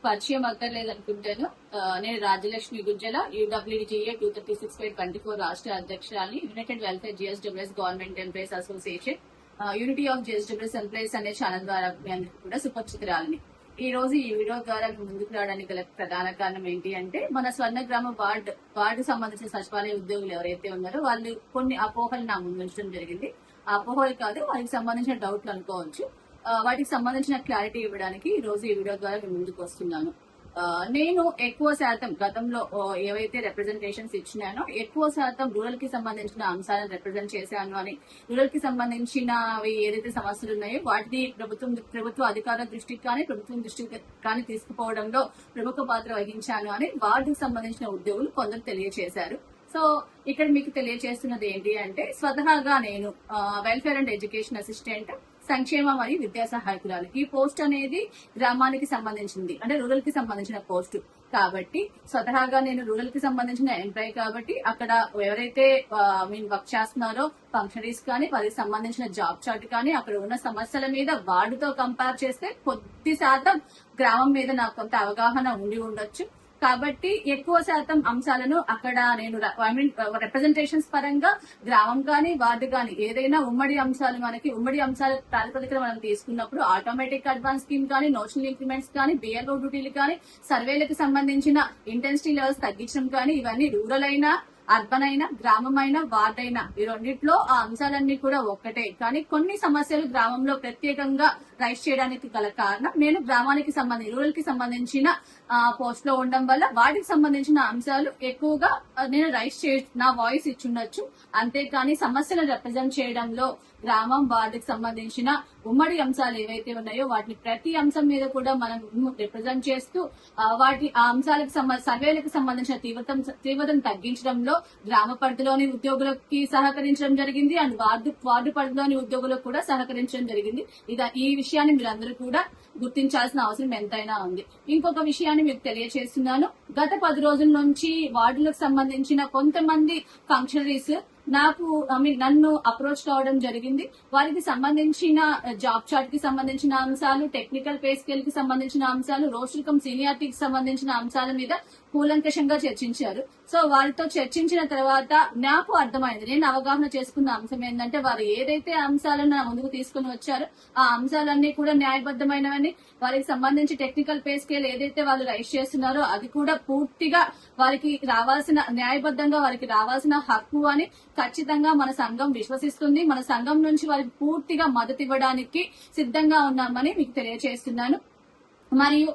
పరిచయం అక్కర్లేదు అనుకుంటాను. నేను రాజ్యలక్ష్మి గుజ్జల, UWGA 236/24 రాష్ట్ర అధ్యక్షురాలి, united welfare GSWS government employees association, unity of GSWS employees అనే ఛానల్ ద్వారా మీ అందరికీ కూడా సుపరిచితురాలిని. ఈ రోజు ఈ వీడియో ద్వారా ముందుకు రావడానికి గల ప్రధాన కారణం ఏంటి అంటే, మన స్వర్ణగ్రామ వార్డు సంబంధించిన సచివాలయ ఉద్యోగులు ఎవరైతే ఉన్నారో వాళ్ళు కొన్ని అపోహలు నా ముందు ఉంచడం జరిగింది. ఆ అపోహలు కాదు, వాటికి సంబంధించిన డౌట్లు అనుకోవచ్చు. వాటికి సంబంధించిన క్లారిటీ ఇవ్వడానికి ఈ రోజు ఈ వీడియో ద్వారా ముందుకు వస్తున్నాను. నేను ఎక్కువ శాతం గతంలో ఏవైతే రిప్రజెంటేషన్స్ ఇచ్చినానో ఎక్కువ శాతం రూరల్ కి సంబంధించిన అంశాలను రిప్రజెంట్ చేశాను అని, రూరల్ కి సంబంధించిన ఏదైతే సమస్యలు ఉన్నాయో వాటిని ప్రభుత్వ అధికారుల దృష్టికి కానీ ప్రభుత్వం దృష్టికి కానీ తీసుకుపోవడంలో ప్రముఖ పాత్ర వహించాను అని వార్డుకు సంబంధించిన ఉద్యోగులు కొందరు తెలియజేశారు. సో ఇక్కడ మీకు తెలియజేస్తున్నది ఏంటి అంటే, స్వతహాగా నేను వెల్ఫేర్ అండ్ ఎడ్యుకేషన్ అసిస్టెంట్, సంక్షేమ మరియు విద్యా సహాయకురాలు. ఈ పోస్ట్ అనేది గ్రామానికి సంబంధించింది, అంటే రూరల్ కి సంబంధించిన పోస్ట్ కాబట్టి స్వతహాగా నేను రూరల్ కి సంబంధించిన ఎంప్లాయీ కాబట్టి అక్కడ ఎవరైతే వర్క్ చేస్తున్నారో ఫంక్షనరీస్ కానీ వారికి సంబంధించిన జాబ్ చార్ట్ కానీ అక్కడ ఉన్న సమస్యల మీద వార్డుతో కంపేర్ చేస్తే కొద్ది శాతం గ్రామం మీద నాకు కొంత అవగాహన ఉండి ఉండొచ్చు. కాబట్టి ఎక్కువ శాతం అంశాలను అక్కడ నేను రిప్రజెంటేషన్స్ పరంగా గ్రామం కానీ వార్డు కానీ ఏదైనా ఉమ్మడి అంశాల ప్రాతిపదికన మనం తీసుకున్నప్పుడు ఆటోమేటిక్ అడ్వాన్స్ స్కీమ్ కానీ, నోషనల్ ఇంక్రిమెంట్స్ కానీ, BLO డ్యూటీలు కానీ, సర్వేలకు సంబంధించిన ఇంటెన్సిటీ లెవెల్స్ తగ్గించడం కానీ, ఇవన్నీ రూరల్ అయినా అర్బన్ అయినా గ్రామం అయినా వార్డ్ అయినా ఈ రెండిట్లో ఆ అంశాలన్నీ కూడా ఒక్కటే. కానీ కొన్ని సమస్యలు గ్రామంలో ప్రత్యేకంగా రైజ్ చేయడానికి గల కారణం నేను గ్రామానికి రూరల్ కి సంబంధించిన పోస్ట్ లో ఉండడం వల్ల వాటికి సంబంధించిన అంశాలు ఎక్కువగా నేను నా వాయిస్ ఇచ్చుండొచ్చు. అంతేకాని సమస్యలను రిప్రజెంట్ చేయడంలో గ్రామం వార్డుకి సంబంధించిన ఉమ్మడి అంశాలు ఏవైతే ఉన్నాయో వాటిని ప్రతి అంశం మీద కూడా మనం రిప్రజెంట్ చేస్తూ ఆ అంశాలకు సర్వేలకు సంబంధించిన తీవ్రతను తగ్గించడంలో గ్రామ పరిధిలోని ఉద్యోగులకి సహకరించడం జరిగింది అండ్ వార్డు పరిధిలోని ఉద్యోగులకు కూడా సహకరించడం జరిగింది. ఈ విషయాన్ని మీరందరూ కూడా గుర్తించాల్సిన అవసరం ఎంతైనా ఉంది. ఇంకొక విషయాన్ని మీకు తెలియజేస్తున్నాను. గత 10 రోజుల నుంచి వార్డులకు సంబంధించిన కొంతమంది ఫంక్షనరీస్ నన్ను అప్రోచ్ కావడం జరిగింది. వారికి సంబంధించిన జాబ్ చార్ట్ కి సంబంధించిన అంశాలు, టెక్నికల్ పే స్కేల్ కి సంబంధించిన అంశాలు, రోస్టర్ కమ్ సీనియారిటీకి సంబంధించిన అంశాల మీద కూలంకషంగా చర్చించారు. సో వారితో చర్చించిన తర్వాత నాకు అర్థమైంది, నేను అవగాహన చేసుకున్న అంశం ఏంటంటే, వారు ఏదైతే అంశాలను నా ముందుకు తీసుకుని వచ్చారో ఆ అంశాలన్నీ కూడా న్యాయబద్దమైనవని, వారికి సంబంధించి టెక్నికల్ పే స్కేల్ ఏదైతే వాళ్ళు రైజ్ చేస్తున్నారో అది కూడా పూర్తిగా వారికి న్యాయబద్దంగా వారికి రావాల్సిన హక్కు అని ఖచ్చితంగా మన సంఘం విశ్వసిస్తుంది. మన సంఘం నుంచి వారికి పూర్తిగా మద్దతు ఇవ్వడానికి సిద్ధంగా ఉన్నామని మీకు తెలియజేస్తున్నాను. మరియు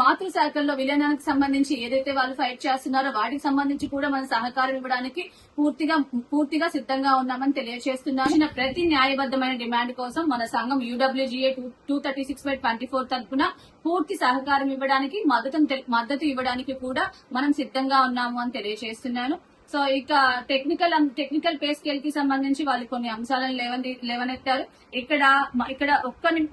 మాతృశాఖల్లో విలీనానికి సంబంధించి ఏదైతే వాళ్ళు ఫైట్ చేస్తున్నారో వాటికి సంబంధించి కూడా మన సహకారం ఇవ్వడానికి పూర్తిగా సిద్ధంగా ఉన్నామని తెలియజేస్తున్నాను. ప్రతి న్యాయబద్దమైన డిమాండ్ కోసం మన సంఘం UWGA 236/24 తరఫున పూర్తి సహకారం ఇవ్వడానికి, మద్దతు ఇవ్వడానికి కూడా మనం సిద్ధంగా ఉన్నాము అని తెలియజేస్తున్నాను. సో ఇక టెక్నికల్ పే స్కేల్ కి సంబంధించి వాళ్ళు కొన్ని అంశాలను లేవనెత్తారు. ఇక్కడ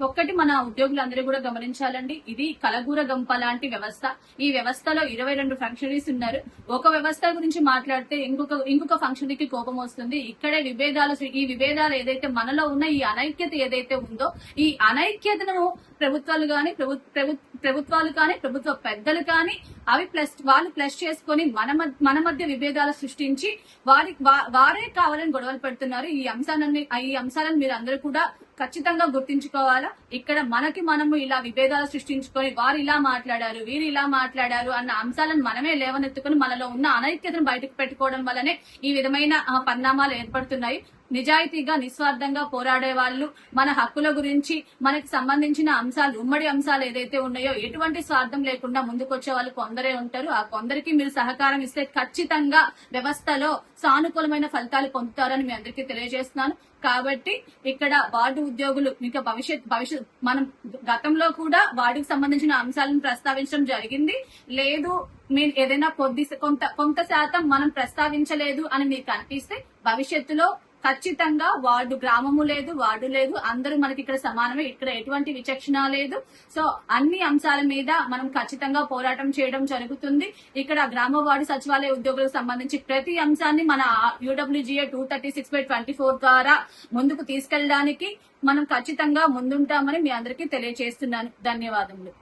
ఒక్కటి మన ఉద్యోగులందరూ కూడా గమనించాలండి. ఇది కలగూర గంప లాంటి వ్యవస్థ. ఈ వ్యవస్థలో 22 ఫంక్షనరీస్ ఉన్నారు. ఒక వ్యవస్థ గురించి మాట్లాడితే ఇంకొక ఫంక్షనరీకి కోపం వస్తుంది. ఇక్కడే ఈ విభేదాలు ఏదైతే మనలో ఉన్న ఈ అనైక్యత ఏదైతే ఉందో ఈ అనైక్యతను ప్రభుత్వాలు కానీ ప్రభుత్వ పెద్దలు కానీ వాళ్ళు ప్లస్ చేసుకుని మన మధ్య విభేదాలు సృష్టించి వారే కావాలని గొడవలు పెడుతున్నారు. ఈ అంశాలను మీరు అందరూ కూడా ఖచ్చితంగా గుర్తించుకోవాలా. ఇక్కడ మనము ఇలా విభేదాలు సృష్టించుకొని వారు ఇలా మాట్లాడారు, వీరు ఇలా మాట్లాడారు అన్న అంశాలను మనమే లేవనెత్తుకుని మనలో ఉన్న అనైక్యతను బయటకు పెట్టుకోవడం వల్లనే ఈ విధమైన పరిణామాలు ఏర్పడుతున్నాయి. నిజాయితీగా నిస్వార్థంగా పోరాడే వాళ్ళు మన హక్కుల గురించి, మనకి సంబంధించిన అంశాలు, ఉమ్మడి అంశాలు ఏదైతే ఉన్నాయో ఎటువంటి స్వార్థం లేకుండా ముందుకొచ్చే వాళ్ళు కొందరే ఉంటారు. ఆ కొందరికి మీరు సహకారం ఇస్తే ఖచ్చితంగా వ్యవస్థలో సానుకూలమైన ఫలితాలు పొందుతారని మీ అందరికీ తెలియజేస్తున్నాను. కాబట్టి ఇక్కడ వార్డు ఉద్యోగులు ఇంకా భవిష్యత్ మనం గతంలో కూడా వార్డుకు సంబంధించిన అంశాలను ప్రస్తావించడం జరిగింది. లేదు మీరు ఏదైనా కొంత శాతం మనం ప్రస్తావించలేదు అని మీకు అనిపిస్తే భవిష్యత్తులో ఖచ్చితంగా గ్రామము లేదు, వార్డు లేదు, అందరూ మనకి ఇక్కడ సమానమే. ఇక్కడ ఎటువంటి విచక్షణ లేదు. సో అన్ని అంశాల మీద మనం ఖచ్చితంగా పోరాటం చేయడం జరుగుతుంది. ఇక్కడ గ్రామ వార్డు సచివాలయ ఉద్యోగులకు సంబంధించి ప్రతి అంశాన్ని మన UWGA 236/24 ద్వారా ముందుకు తీసుకెళ్ళడానికి మనం ఖచ్చితంగా ముందుంటామని మీ అందరికీ తెలియజేస్తున్నాను. ధన్యవాదములు.